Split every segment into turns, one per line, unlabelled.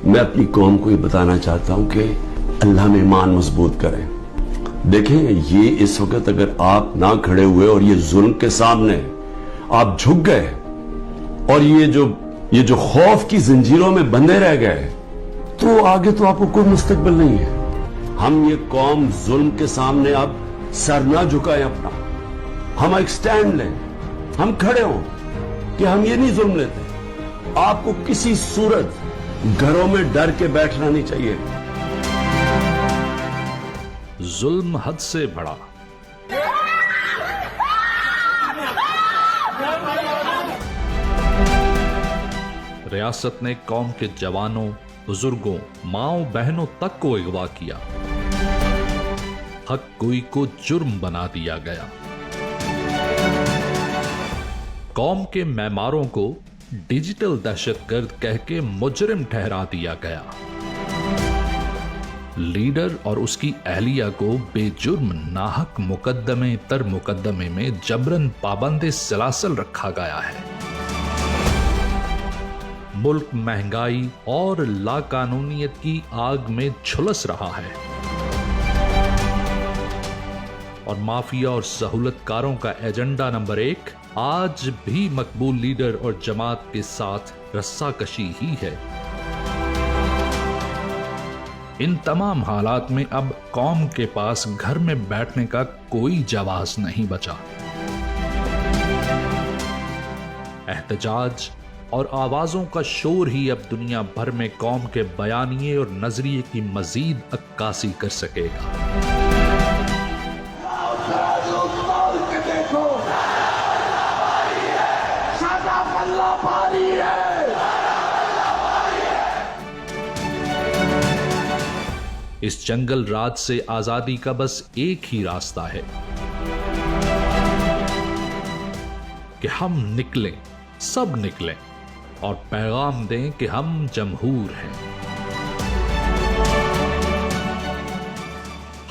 میں اپنی قوم کو یہ بتانا چاہتا ہوں کہ اللہ میں ایمان مضبوط کریں. دیکھیں یہ اس وقت اگر آپ نہ کھڑے ہوئے اور یہ ظلم کے سامنے آپ جھک گئے اور یہ جو خوف کی زنجیروں میں بندھے رہ گئے تو آگے تو آپ کو کوئی مستقبل نہیں ہے. ہم یہ قوم ظلم کے سامنے اب سر نہ جھکائیں اپنا. ہم ایک سٹینڈ لیں, ہم کھڑے ہوں کہ ہم یہ نہیں ظلم لیتے. آپ کو کسی صورت گھروں میں ڈر کے بیٹھنا نہیں چاہیے.
ظلم حد سے بڑا. ریاست نے قوم کے جوانوں, بزرگوں, ماؤں بہنوں تک کو اغوا کیا. حق گوئی کو جرم بنا دیا گیا. قوم کے معماروں کو ڈیجیٹل دہشت گرد کہہ کے مجرم ٹھہرا دیا گیا. لیڈر اور اس کی اہلیہ کو بے جرم ناحق مقدمے تر مقدمے میں جبرن پابند سلاسل رکھا گیا ہے. ملک مہنگائی اور لا قانونیت کی آگ میں جھلس رہا ہے اور مافیا اور سہولت کاروں کا ایجنڈا نمبر 1 آج بھی مقبول لیڈر اور جماعت کے ساتھ رسا کشی ہی ہے. ان تمام حالات میں اب قوم کے پاس گھر میں بیٹھنے کا کوئی جواز نہیں بچا. احتجاج اور آوازوں کا شور ہی اب دنیا بھر میں قوم کے بیانیے اور نظریے کی مزید عکاسی کر سکے گا. اس جنگل راج سے آزادی کا بس ایک ہی راستہ ہے کہ ہم نکلیں, سب نکلیں اور پیغام دیں کہ ہم جمہور ہیں.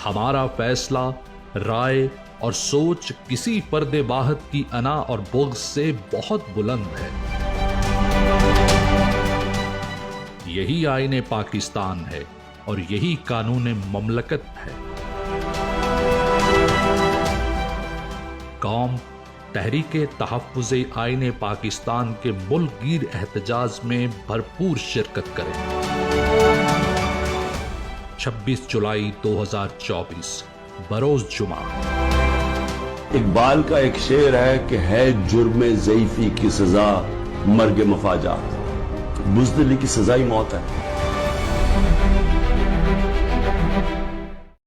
ہمارا فیصلہ, رائے اور سوچ کسی پردے واحد کی انا اور بغض سے بہت بلند ہے. یہی آئین پاکستان ہے اور یہی قانون مملکت ہے. قوم تحریک تحفظ آئین پاکستان کے ملک گیر احتجاج میں بھرپور شرکت کرے. 26 جولائی 2024 بروز جمعہ.
اقبال کا ایک شعر ہے کہ ہے جرم ضعیفی کی سزا مرگ مفاجات. بزدلی کی سزا ہی موت ہے.